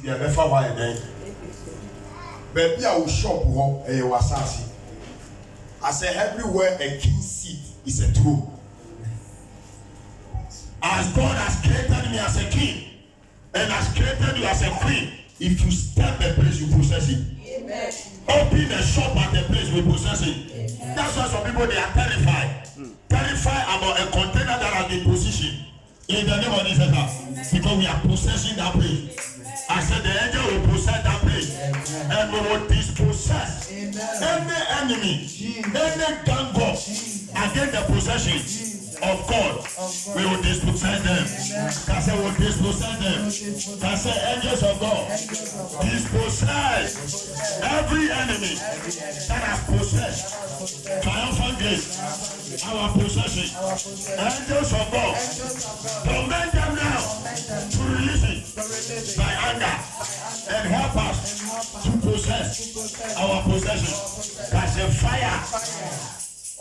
be a better one then. Baby, I will shop one a wasasi. I say everywhere a king seat is a throne. As God has created me as a king and has created you as a queen, if you step a place, you possess it. Amen. Open a shop at the place, we possess it. Amen. That's why some people they are terrified. Terrified about a container that has been positioned in the name of Jesus. Because we are possessing that place. I said the angel will possess that place. Amen. And we will dispossess any enemy, any gang up against the possession of God. We will dispossess them. Can say we will dispossess them. Can say angels of God dispossess every enemy that has possessed triumphant grace, our possession. Angels of God, command them now to release it by anger and help us to possess our possession. Can say fire.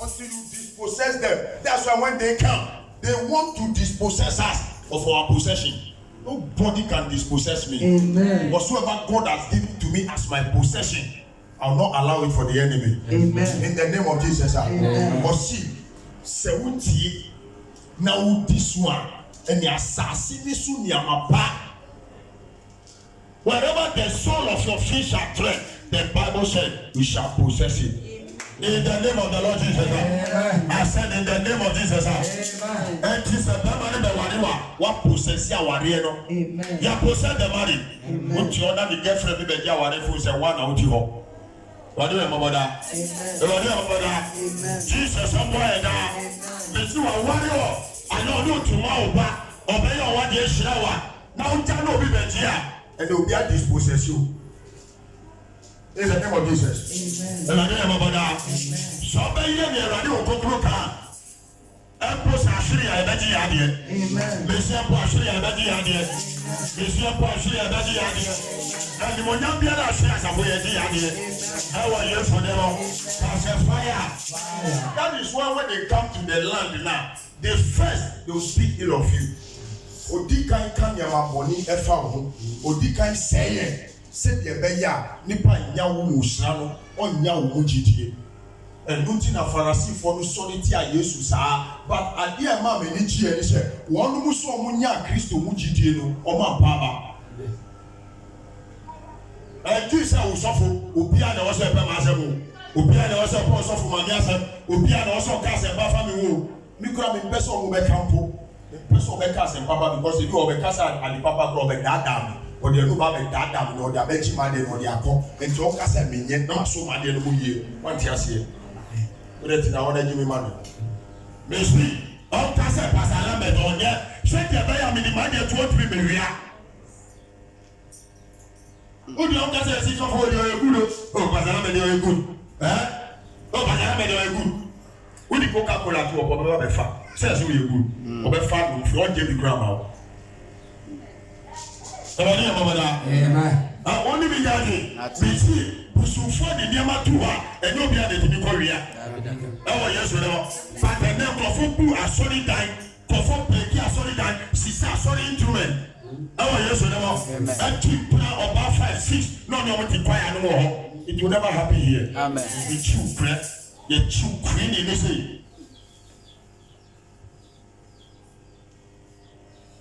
Until you dispossess them. That's why when they come, they want to dispossess us of our possession. Nobody can dispossess me. Amen. Whatsoever God has given to me as my possession, I will not allow it for the enemy. Amen. In the name of Jesus. Amen. But see, Sewuti, now this one, and the assassin wherever the soul of your feet shall tread, the Bible said, we shall possess it. In the name of the Lord Jesus. Amen. I said in the name of Jesus. Amen. And Jesus, what possess your warrior? Amen. You possess the money. What you order the girlfriend to be your warrior for say one out you ho. What do you remember that? Amen. Jesus, somewhere there. If you are warrior, I know you tomorrow, but obey your one day shower. Now you know be better, and they will be at dispossess you. In the name of Jesus. Amen. Somebody here, radio Kokuruka. Empress Ashri, I bet you had it. Amen. Monsieur Ashri, I bet you had it. Monsieur Ashri, I bet you had it. And the Monambia Ashri, as a way, had it. How are you for them? Fire. That is why when they come to the land now, they first will speak ill of you. Odikan kan yamaboni efa ho. Odikan say said the beya nipa nyawo musra no onya wo gidie enunti na farasi for no soliti a yesu saa but ade e ma me ni gie ni se wonu mu so omunya kristo mu gidie no o ma papa Jesus wo sofo obi a na wo se pe ma asem obi a na wo se po sofo ma mi asem obi a na wo so ka se ba fa mi wo mi kura mi pese o mo be kampo the person be ka se papa because if you be ka sa and papa go be dada or the no be dada no the bench man dey no dey akọ enti o ka se menye na so ma dey no yie wan ti ase o dey tina won dey mi man me speak o ka se pasala me don ye se dey be ya mi ni man dey 2 or 3 me wia o dey o ka se si so for dey good o pasala me dey good o pasala me dey good o di Coca-Cola to o be fa se so ye good o be fa no fi o je bi grandma Somebody amen. Only be daddy. We see Busufo the Niama Tua and no be at the Korea. Oh, yes, we know. But the name of Fubu are solid dying, Kofo Peki are solid dying, Sisa solid instrument. Oh, yes, we know. And keep plan about 5, 6, no, no, to quiet no more. It will never happen here. Amen. The true breath, the true queen in this way.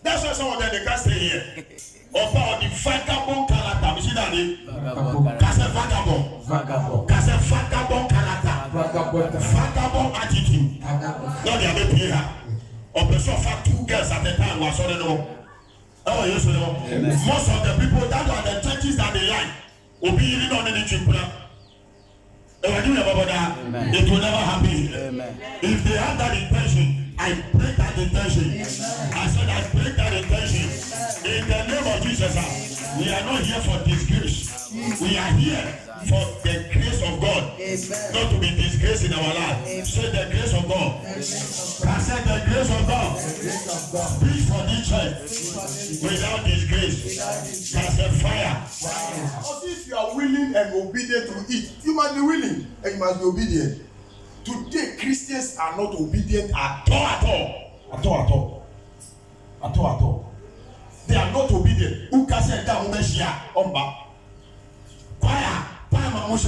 That's why some of them they can't stay here. About the vagabond character, we see that vagabond character, vagabond attitude. Not the other player. Or person for 2 girls at the time was on the no. Oh yes, no. Most of the people that are the churches that they like will be really on the trip. It will never happen. Amen. If they have that intention, I break that intention. Amen. I said I break that intention. In the name of Jesus, we are not here for disgrace. We are here for the grace of God. Not to be disgraced in our life. Say the grace of God. I said the grace of God. Speak for this church without disgrace. That's a fire. Also, if you are willing and obedient to it, you must be willing and you must be obedient. Today, Christians are not obedient at all. They are not obedient. Who can say that? choir omba. Choir, time I want to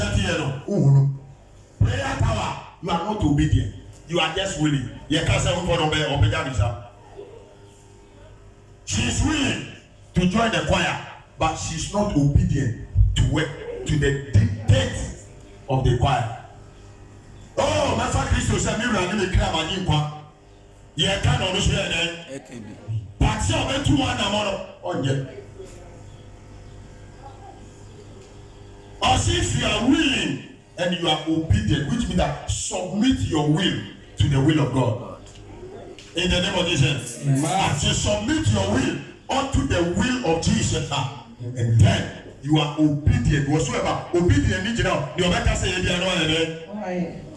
prayer tower, you are not obedient. You are just willing. You can't say she is willing to join the choir, but she's not obedient to work to the dictates of the choir. Oh, my father Christo said, "Me run in the crowd and you come. You can't understand that. But you are too one on you. As if you are willing and you are obedient, which means that submit your will to the will of God. In the name of Jesus. As you submit your will unto the will of Jesus, and then you are obedient. Whatsoever obedient, you know, you better say, you know,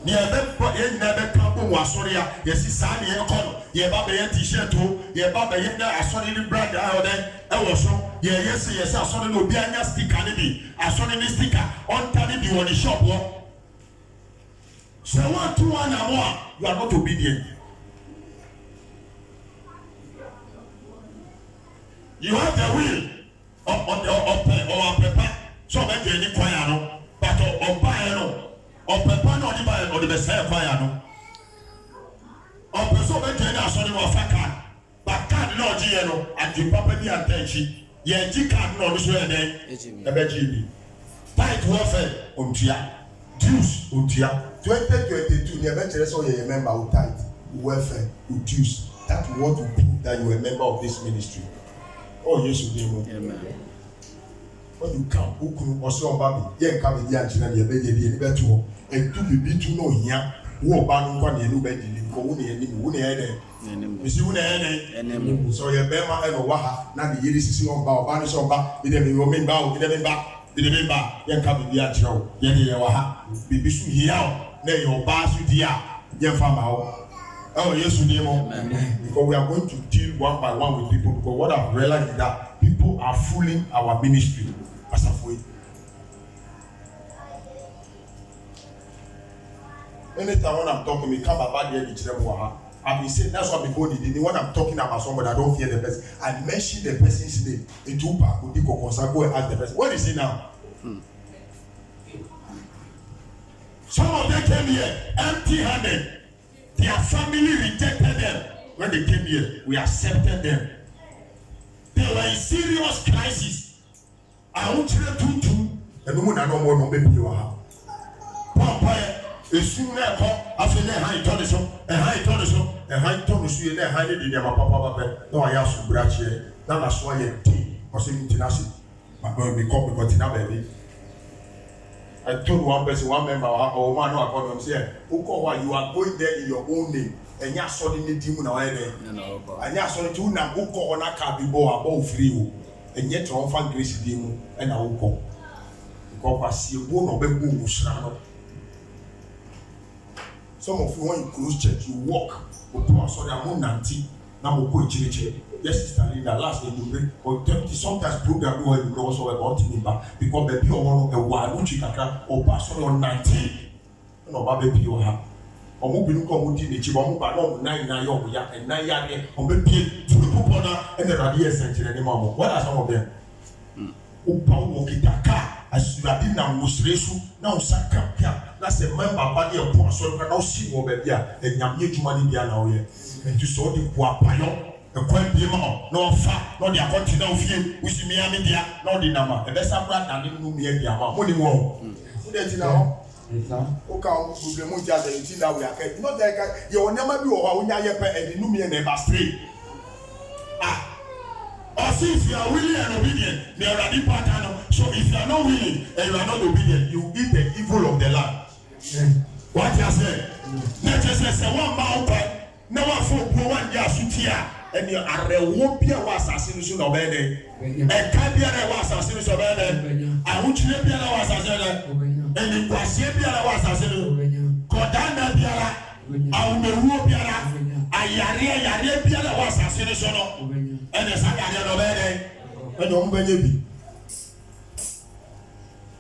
you never come was sorry. Yes, it's Sunday. You have a t-shirt, you have a solid brand out there. I was so, yes, I saw the Obiana sticker. I saw the sticker on Talibi on the shop. So, 1, 2, 1 and more, you are not obedient. You have the will or prepare. So, make any choir, but or buy or prepare no buy or the best choir no. Or person make any assorted of a but card no GNO and the property and attention. Ye G card no this way then. A BGB. Tight warfare on Tia. Jews on Tia. 2022, you better so you remember who tight, welfare, who Jews. That's what will prove that you are a member of this ministry. Oh, yes, you do. Amen. When you come, who can also baby, yeah, come in the answer, you better be better. And to be to know here, who are bound to nobody, who you see, who so your Bema and Waha, now the years is on Bow, Banish on Ba, the name of Bow, the name back, the name back, then come in the answer, Yeti Waha, be soon here. Then your boss with ya, your farmer. Oh, yes, we know. Because we are going to deal one by one with people. Because what I've realized is that people are fooling our ministry as a way. Anytime when I'm talking, we come about the edge. I've been saying that's what people did. When I'm talking about somebody, I don't fear the person. I mention the person's name. In Tupac, go and ask the person. What is he now? Some of them came here empty-handed. Their family rejected them. When they came here, we accepted them. They were in serious crisis. I want you to do. And no one no more no baby you are. Papa, as soon as I feel that high turn so, and high turn so, and high turn so, and high did my papa. No, I asked to branch here. That's why you tea or something international. My boy, we come because in a baby. I told one person, one member, or one who I called him, say, Uko, you are going there in your own name, and you're sorting the team now, and you're sorting to now, Uko, on a car before above free, and yet on fan grace demo, and I will go. Because I see a bone of a boom, some of you, when you close church, you walk, so they are more nanty, now we'll go church. Yes, Sister Linda, last day you bring, or sometimes program you know also about me, but because baby or a while, which you can or pass on 19, no, baby, you have. Or moving come with the Chibamu, but no 9 and 9 years, or baby, to the Pupona and the Radia Center anymore. What are some of them? Upa Wokitaka, as you are in now, Musresu, now Saka, that's a member body of poor, so now see more baby, and Yamie money now here. And you saw the Puapayo. The coin be more, no fat, no the continental few, which me and media, no the number. The best brand and didn't know me and the amount. Money won't. So that you know, okay, we will just say that we are not like you will never be over when you are and the new me and never straight. Or see if you are willing and obedient, they are a deep pattern. So if you are not willing and you are not obedient, you eat the evil of the land. What you say? Not just say one mountain, no one for one year. And you are a whoopia was assassination of any. And Cabia was assassination of any. I want you to be a was assassination. And it was Yabia was assassination. Kodana Biara, I will be Whoopia. I Yabia was assassination. And the Sakaja of any. And on baby.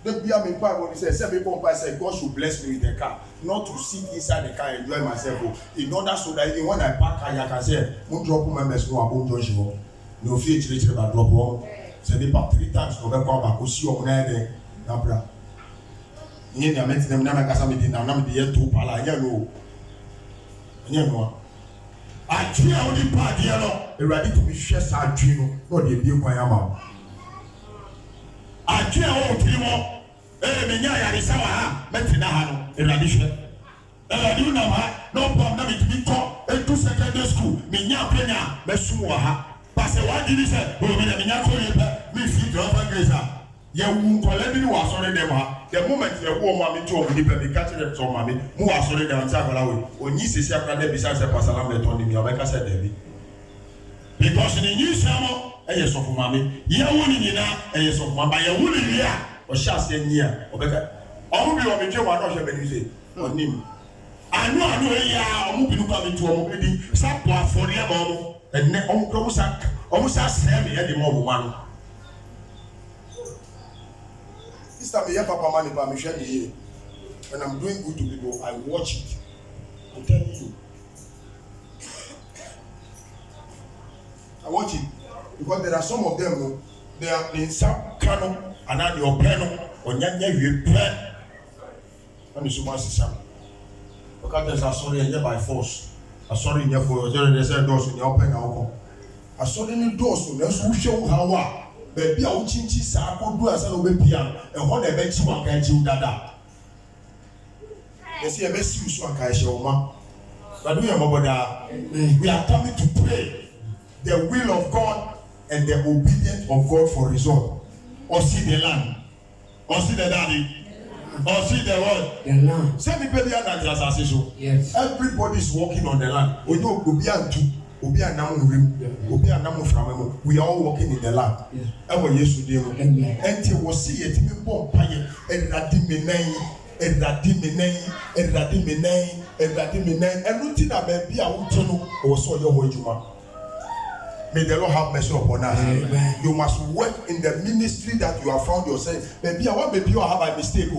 The Bia me Bible says, "Seven people say God should bless me with a car, not to sit inside the car and enjoy myself. In order so that even when I park, I can say, "Won't drop my mess no above Joshua. No fear to about drop one." Say the part 3 times no be come back. Osi o na ede na bra. Nye na meti na na kasa me di na me di to pala nya no. Nya no. Adwe a wodi pa de no. Ewurade to me hwe sa adwe no. No de bi kwan ama. Adwe a wo tiri mo. Me nya ya resa wa ha. Meti na ha no. Ewurade hwe. Ewurade na ha. No problem na me to ko into secondary school. Me nya kwenya me sum wa ha. Parce what did he say? Oh, me nya ko ye me fi do fa grace. Ye wu nkole bi ni wa sori dem ha. The moment ye wo ma me to o ni pe me catch them so ma me. Mu wa sori dem ta kola we. Onyi sisi akra de bi say pasalam le ton ni mi obeka say dem. Because ni nyi samo eye so for ma me. Ye wo ni nyina eye so for ma ba ye wo ni wi a o sha se nyi a obeka. Omo bi o me twe wa no hwe be ni say. Onim. Anu e ya omo bi nu kwa me to omo bi di sapo afori e ma omo. And then almost sell me any more woman. This time, I papa money by me share me. When I'm doing good to people, I watch it. I'm telling you, I watch it because there are some of them. No, they are in some canon and now your pen on your pen. And it's so much system. Because there's a sorry and by force. I saw in your for they said doors in your open alcohol. I saw any doors so let's show how baby I will change sa ko do as an obepia and what the bet you can do dada. They say best you so can show ma. But we are coming to pray the will of God and the obedience of God for result. Or see the land. Or see the daddy. Or see the word. The land. Say me baby yes. Everybody is walking on the land. We are all walking in the land. Ever yes we do. And he was see it me bomb paye and everything that baby I want to know also your whole juma. May the Lord have mercy upon us. Amen. You must work in the ministry that you have found yourself. Maybe I want maybe you have a mistake.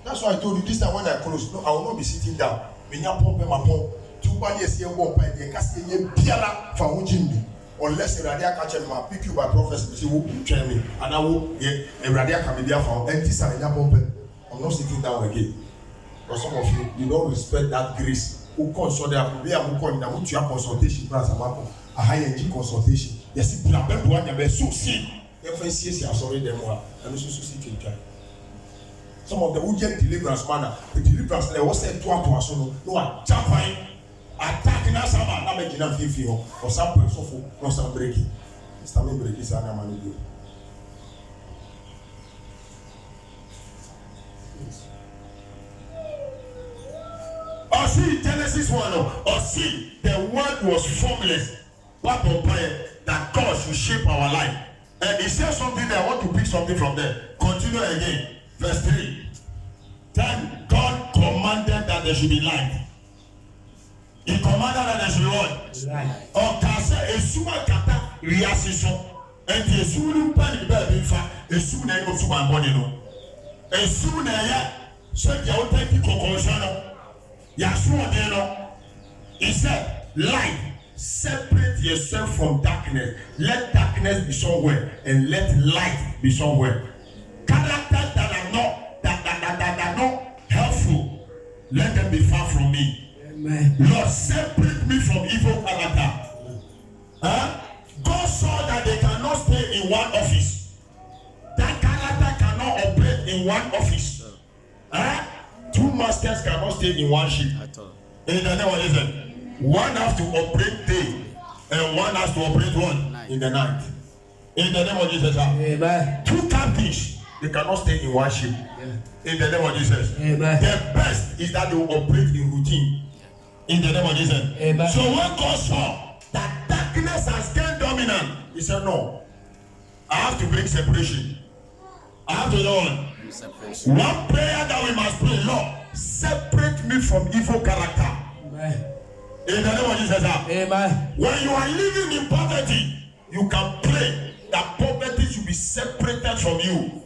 That's why I told you this time when I close. No, I will not be sitting down. Me nya pompe ma pom. 2 years here one pay dey kasi ye biara fa ho jimbi. Unless Erade aka ma pick you by prophecy say wo twen me. And I will Erade aka me dia fa empty sa nya pompe. I'm not sitting down again. For some of you don't respect that grace. Who consult there be am call na mutua consultation class amako. A high energy consultation. Yes, if you have one you be so see. FNCS are sorry them wa. And so see can. Some of the who get deliverance manner, the deliverance they was said to us no japan attacking us sama na me gina fifi ho or some person for no some breaking. Mr. Me break is ana mani do. Or see Genesis 1 or see the word was formless. What that God should shape our life. And he says something there. I want to pick something from there. Continue again. Verse 3. Then God commanded that there should be light. He commanded that there should be what? Light. Or kase esuma kata riasiso. And the esuma pani be fa esuma na yo suma body no. Esuma na ya so dia o take conclusion no. Ya so de no. He said, light. Separate yourself from darkness. Let darkness be somewhere and let light be somewhere. Characters that are not helpful, let them be far from me. Amen. Lord, separate me from evil character. God saw that they cannot stay in one office. That character cannot operate in one office. 2 masters cannot stay in one ship. In the name of Jesus. One has to operate day and one has to operate in the night. In the name of Jesus. Amen. 2 captains, they cannot stay in one ship. Yeah. In the name of Jesus. Amen. The best is that they will operate in routine. In the name of Jesus. Amen. So when God saw that darkness has gained dominance, he said, no, I have to bring separation. I have to know one prayer that we must pray. Lord, separate me from evil character. Amen. In the name of Jesus. Amen. When you are living in poverty, you can pray that poverty should be separated from you.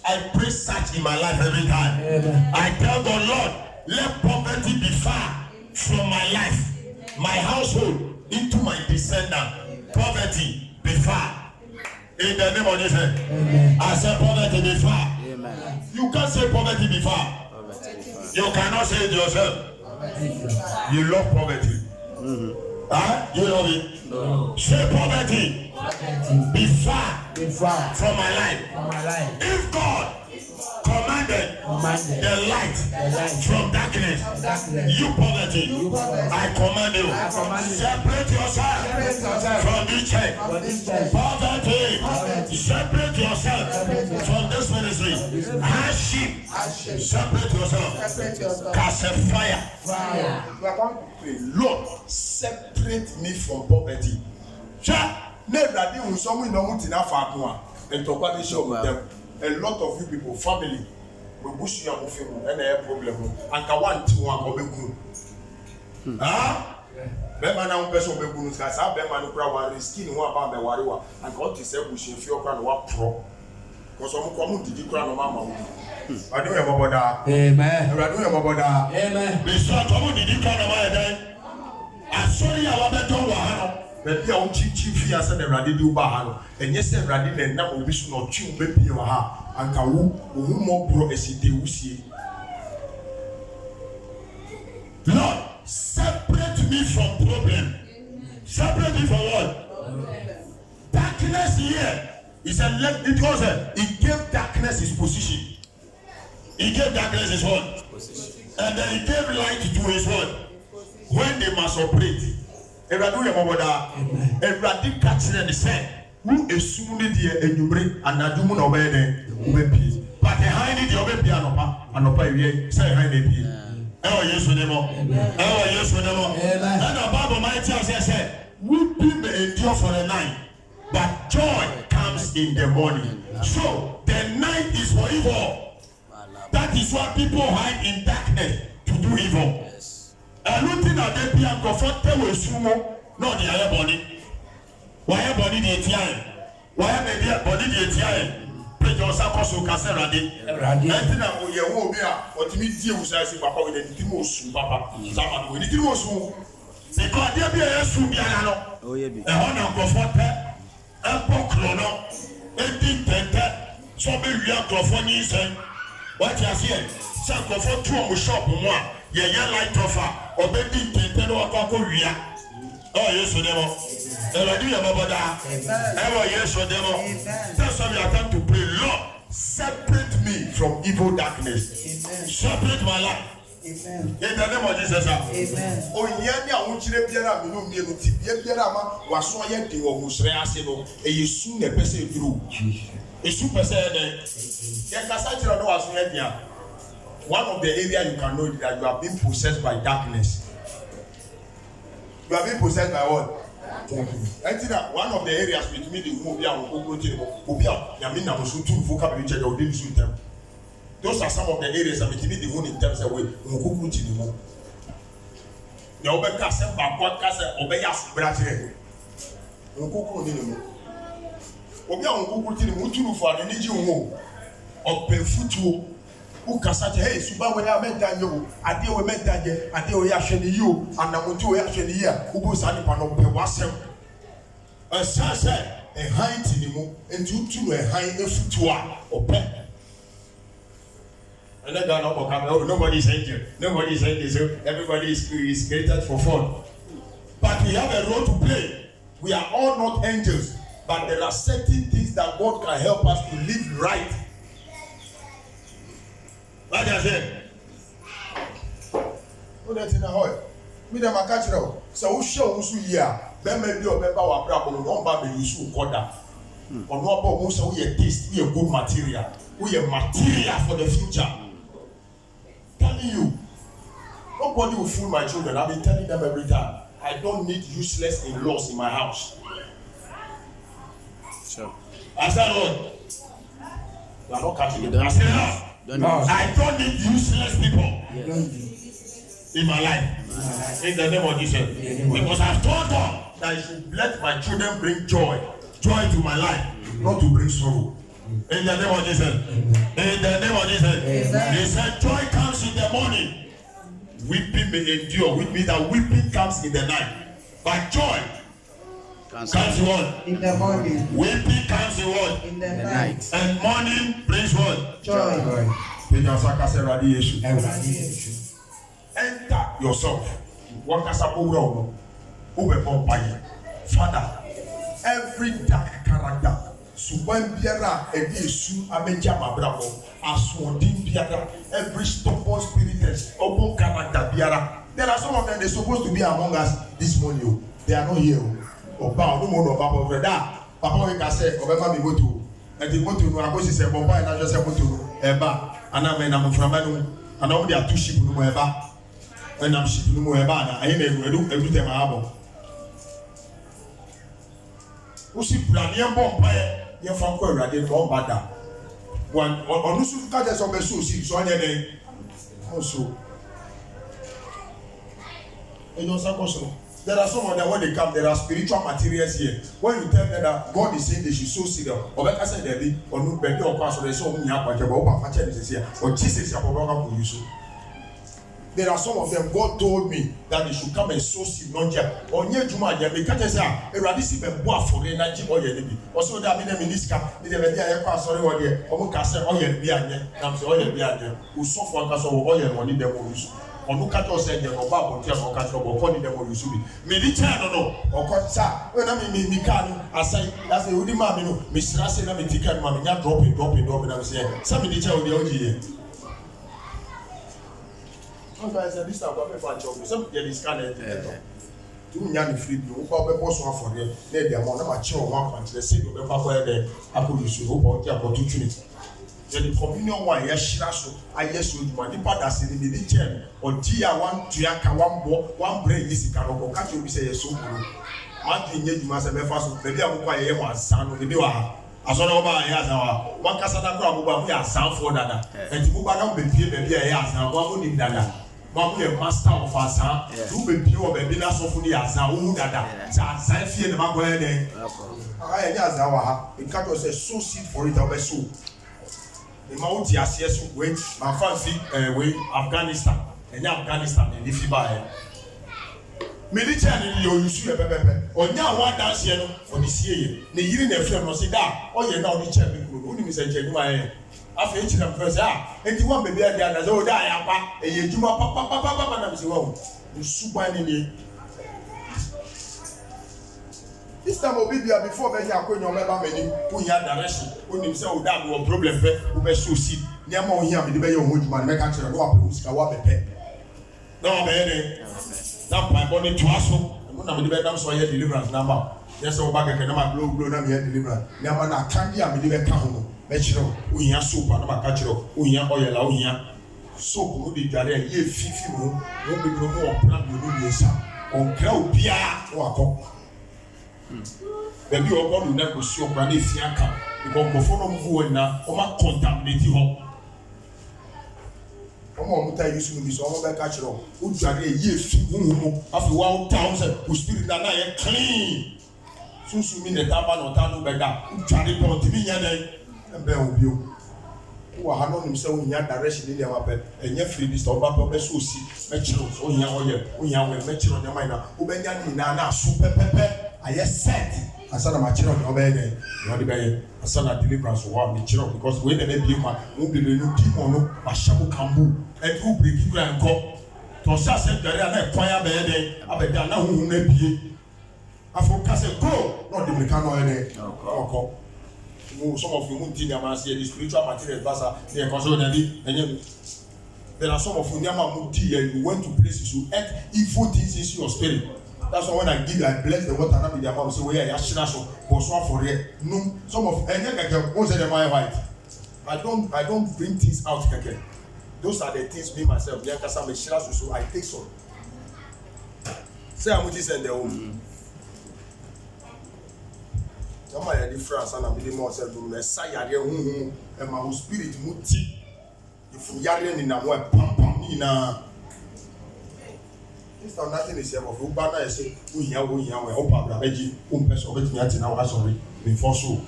I pray such in my life every time. Amen. I tell God, Lord, let poverty be far from my life, my household, into my descendant. Poverty be far. In the name of Jesus. Amen. I say poverty be far. Amen. You can't say poverty be far. You cannot say it yourself. You love poverty. You love it? No. Say poverty be far from my life. If God commanded the light from darkness, you poverty, I command you, separate yourself from this church. Poverty, separate yourself from this ministry. Hardship, separate yourself. Cast a fire. We are going to pray. Lord, separate me from poverty. A lot of you people, family, we push you and a problem. And ka one to one obeku. Ah? Bema na person obeku nka sa bema no kura wa risky no aba be ware wa. And God to say bush fi okra no wa pro. Because omo ko didi kura no mama wo. Adu ye boboda. Amen. Adu ye boboda. Amen. Be so omo didi kura no ma dan. Asori ya wa be don wa ha no. Baby, I want to chief here. Said the radio bar, and yes, the radio and now we should not tune baby you are. And can who more bro as it is. Lord, separate me from problem. Separate me from what? Darkness here. He said, let it goes. He gave darkness his position. He gave darkness his what? And then he gave light to his what? When they must operate. Everadu ye moboda everadi catch the say who assume the enumere anadumu na obey den obepi but behind the obepi anopa wie say behind the bi Yesu nemo Yesu nemo and the Bible might tell say weeping may endure for the night but joy comes in the morning. So the night is for evil. That is why people hide in darkness to do evil. Everything that they be and comfortable with sumo, not the higher body. Why body the ATI? Why maybe a body the ATI? Pray yourself also cancer ready. Anything that we will be what me deal with us in Papa with the Timosu, Papa. Someone with the Timosu. Because there be a Subiano. Oh, yeah, be a honor comforter, a pocrono, a deep tenter, so be real Clophonies and what you are saying. Some comfort two shop one. Yeah, light offer. Obedi tente no akako wia. Oh Yesu demo. Eladu ya babada. Ewo Yesu demo. That's why we are going to pray. Lord, separate me from evil darkness. Amen. Separate my life. Amen. In the name of Jesus. Amen. Oh yemi a wonchire biara me no mienu ti biara ma waso ye de wo musre ase no e Yesu na pese duru. Yesu pese de. Ye kasa chiro no waso ye dia. One of the areas you can know is that you are being possessed by darkness. You are being possessed by what? I think that one of the areas with me, the those are some of the areas that me the one in terms of way. The Obeka said, "Bakwa said, Obeya Subraje." Unkuku ni mo. Obeya unkuku ti ni mo tunu for the niji wo. Open futu. Ukasa che hey suba we ya menta nyo ade we menta je ade we ya hwe ni yo anamonti we ya hwe ni ya ubu sa ni pa no pe wasem asase e han ti ni mu enti utu e han efutu a ope and then God no come oh nobody is angel nobody is angel so everybody is created for fun, but we have a role to play. We are all not angels, but there are certain things that God can help us to live right. Like I said, who that in a hole? Me them a catch now. So who show who so here? Them may be or member wa brabo no ba me use koda. Or no about who so we taste, we a good material. We a material for the future. Telling you, nobody will fool my children. I've been telling them every time. I don't need useless in-laws in my house. Sure. I said, Lord, you are not catching it. I said, enough. I don't need useless people in my life. In the name of Jesus. Because I've told God that I should let my children bring joy to my life, not to bring sorrow. In the name of Jesus. In the name of Jesus. He said, joy comes in the morning. Weeping may endure, which means that weeping comes in the night. But joy comes in what? In the morning. Weeping comes in what? In the night. And morning brings what? Joy. Enter yourself. Father, every dark character, every stubborn spirit, open character, there are some of them, they're supposed to be among us this morning. They are not here. Oba, no more Oba, over that. Papa, we can say, Obama, we go to. And the motor, no, I go to say, Boba, and I just say, motor, Eba, and I'm from Manu, and all there are two sheep, no more Eba. When I'm sheep, no more Eba, I ain't every time I have. Who see, Branian Bombay, your Franco, Radian Bombada. One, or no, so cut us on the sushi, so any day. Also. There are some of them when they come, there are spiritual materials here. When you tell them that God is saying they should sow seed, or like I said, they or no better or pass, or they saw me up, or Jesus, there are some of them. God told me that they should come and sow seed, not just on your Juma. They can't say, a radicib and bois for the energy or your enemy. Also, that means in this camp, they never did a pass or your or Cassa or your beer, comes all your beer, who saw for us or your money they will use. Or look at us and your Bible, or catch up or pony them or you should be. Maybe no, or cut, sir. When I mean, me can, I say, that's the only man, you know, Miss Rassi, let me take care of my drop it, and I'm saying, somebody tell the OG. Sometimes I this time I find job. Some get this kind of do nyani free you go be boss one for there. Let them on na chill one country. They say you be papa there. Apple you should hope out there for 2 minutes. The communion one ya shira so aye so duma nipa da se ni di chain or dia one tuaka one brain is can go catch you be say so buru. Man tin nye duma se be fa so be dia mo kwa ye wan san no be wa asọdọ ọba ayé asawa wọn kasa na kura gbogbo àwọn yẹ asanfo dada ẹtì gbogbo àwọn bẹ pie bẹẹbi ayé asan wọn mo ni dada wọn yẹ master of asan wọn bẹ pie wọ bẹẹbi n'asọfo ni asan wọn mu dada sẹ asan fie nàbà kọ yẹ dẹ ayé ní asan wà ha nka tó sẹ sow seed for it ọbẹ sow ìmọ̀ wọ́n ti aseɛ so wei màá fa fi wei Afghanistan ẹ̀yẹ Afghanistan ẹ̀dí fi bá yẹ. Mede kyɛn ne yɛ oyusu yɛ pɛpɛpɛ ɔnyɛ àwọn adanseɛ no ɔde sie yɛ ne yiri na efirɛ no ɔsi da ɔyɛ na ɔde kyɛn mi kuro no onim sɛ nkyɛn nimu ayɛ afei ekyirɛ mpɛ sɛ eti wɔn baabi adi adasɛ ɔda ayɛ apa ɛyɛ edwuma papapapapa na bisi wɔn nsuban ne nie. This time obi bia before bɛ yɛ akonnwa ɔbɛba mɛni wonya direction onim sɛ ɔda mi wɔ problem pɛ ɔbɛ so seed nneɛma ohia mi de bɛ yɛ ɔmo edwuma ne bɛka kyerɛ no wapɛ osika wabɛpɛ na wabɛyɛ dɛ. Na mpaebɔ ne toa so ɛmu na mede bɛdam so ɔyɛ deliverance n'ama yɛ sɛ ɔba kɛkɛ na ma blow na meyɛ deliverance n'ama na akandi a mede bɛka ho no bɛkyerɛ o ohia soap a na ma ka kyerɛ o ohia oil a ohia soap no de dware a yɛ fifi mu wɔn bebree mu wɔ plan mmienu mmiɛnsa ɔnkra obiara na wakɔ baabi a ɔkɔ do na kɔsi ɔkora na efi aka nkɔnkɔfo no mu gu hɔ nyinaa ɔma contaminate hɔ. Ọmọ ta yi sunu bi so ọmọ bẹ ka kyerɛ o dware eyi efi huhu mu afi wa o ta o sɛ o spirit na na yɛ clean sunsun mi na ta ba na ɔta no bɛ da o dware pɛ o ti mi nya dɛ ɛbɛn o bi o wɔ ha n'onim sɛ o nya direction ni nneɛma pɛ ɛnyɛ firi bi sɛ ɔba pɛ ɔbɛ so o si mɛkyerɛ o o nya ɔyɛ o nya ɔyɛ mɛkyerɛ ɔnyɛma yi na o bɛ nya ne nyinaa na aso pɛpɛpɛ ayɛ set asana ma kyerɛ ɔnyɛ ɔbɛyɛ dɛ ɔde bɛyɛ asana deliverance wɔ a mi kyerɛ because wei na bɛ bie ma o bebe no demon no ahyɛ mo kambu. Ẹ̀dí wò bèrèkì kúrò ẹ̀kọ́ tọ̀sí àṣẹ ìdàrí àná ẹ̀kọ́ yà bẹ̀yẹ dẹ abẹ̀dẹ àná huhun náà bìyẹ afọ kásẹ̀ go náà di mìíràn náà yẹ dẹ ọkọ mo some of you mo ti ní àmà sí ẹ di spiritual material basa ní ẹ̀kọ́ sọ ẹ̀dí ẹ̀yẹ mi there are some of you ní àmà mo di yẹ you went to places you ate evil things into your spirit that's why when I give you I bless the water náà mi di àmà mo say wọ́n yẹ ẹ̀yà ṣíná so bọ̀ sọ àfọ̀rẹ́ no some of ẹ̀yẹ kẹ̀kẹ́ wọ́n sẹ́ dem ayẹ white I don't bring things out kẹ̀kẹ́. Those are the things me myself. Me akasa me shira so I take some. Say I'm just send the home. Come on, difference and I'm the more self to me. Say yare huhu and my spirit muti. If you yare ni na mo pam pam ni na. This time nothing is here of Ubana. I say we here we hope Abraham beji person bet me ati na wa sorry before so.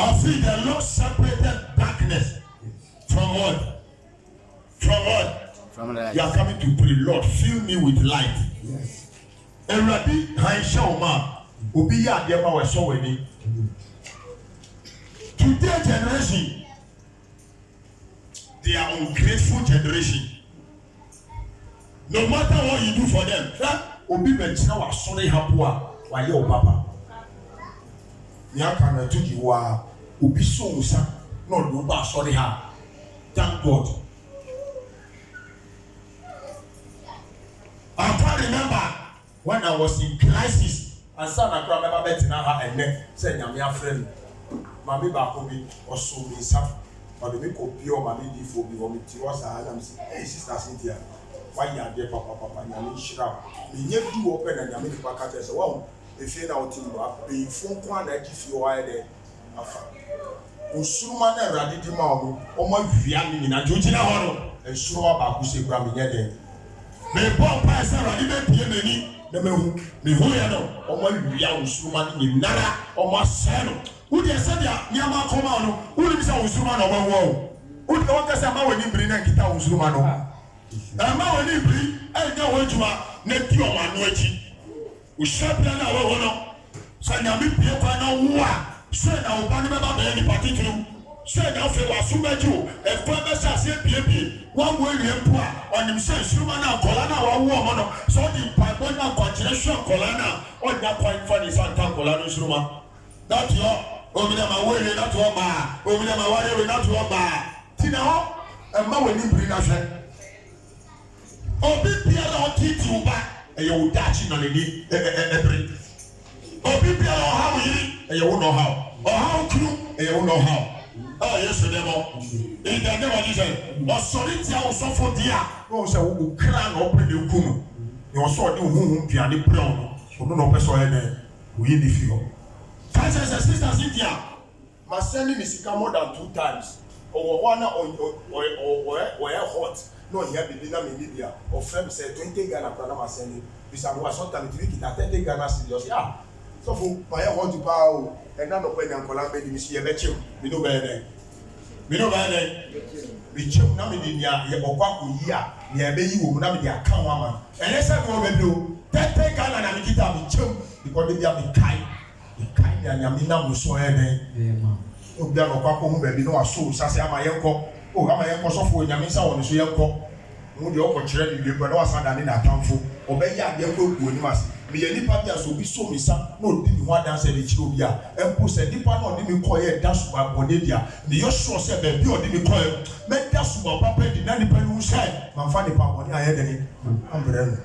I feel the Lord separated darkness from what? From what? You are coming to pray, Lord, fill me with light. Yes. Eradi Haishama, Ubiya Dema was so winning. Today generation, they are ungrateful generation. No matter what you do for them, Obi Benchina was sorry Hapua, while your papa. Yakana to you are Ubi Sosa, no Duba sorry ha. Thank God. I can't remember when I was in crisis and son I can't remember betting her and then saying I'm your friend. Mammy Bakobi or so me some, but the make of pure mammy for me or me to us. I'm saying, hey, sister Cynthia, why you are there, papa, and you shrub. We never do open and you make a packet as well. If you're out in the phone, one that if you are there. Usumana radidi mawo omo wiami ni na jojina horo esuro ba ku se gba me yede me bon pa se radidi be pie mani na me hu ya no omo wia usumana ni nara omo sero wo de se dia nyama koma no wo ni se usumana omo wo wo de won kase ma wani biri na kita usumana no ma wani biri e nya wo juma na ti omo anu achi wo shabra na wo no sa nya mi pie kwa na wo a say na obani meba be any particular say na fe wa sumeju e kwa be sa se piepie wan wo wie mpo a onim say suruma na kola na wa wo mo no so di pipe na continuation kola na onya point for the santa kola no suruma that yo omina ma wo re na to ba omina ma wa re na to ba ti na ho e ma wani biri na hwe obi pia na o titi uba e ye wo dachi na le ni biri obi pia na o ha wo yiri you won't know how. Or how true, you won't know how. Oh, yes, the devil. In the name of Jesus. Or solidity, I was so for dear. No, so who can open the kuno. You also do whom piano brown. So no person there. We in the field. Francis and Sister Cynthia. My sending is more than 2 times. Or one or hot. No, he had been in Libya. Or friend said 20 Ghana Panama sending. Because I was sometimes to make it 30 Ghana serious. Yeah. So for my want to power and none of when I'm Columbia, you see a lecture. We know better. We know better. We choke Namidia, Yabaku, ya, near you, Namidia, come woman. And as I go and do, that take on and get up with choke because they are the kind and Yamina was so heavy. Oh, there are Paco, baby, no, so Sassia, my uncle. Oh, I'm my uncle, so for Yamisa on the uncle. No, the opportunity, but I was not in a town for obey your uncle, you must. Me any party as obi so me sa no di me one dance e chiro bia empo se nipa na odi me koye dash ba bode dia me yo sure se be bi odi me koye me dash ba papa di na nipa nu say man fa nipa bode aye de ni ambre no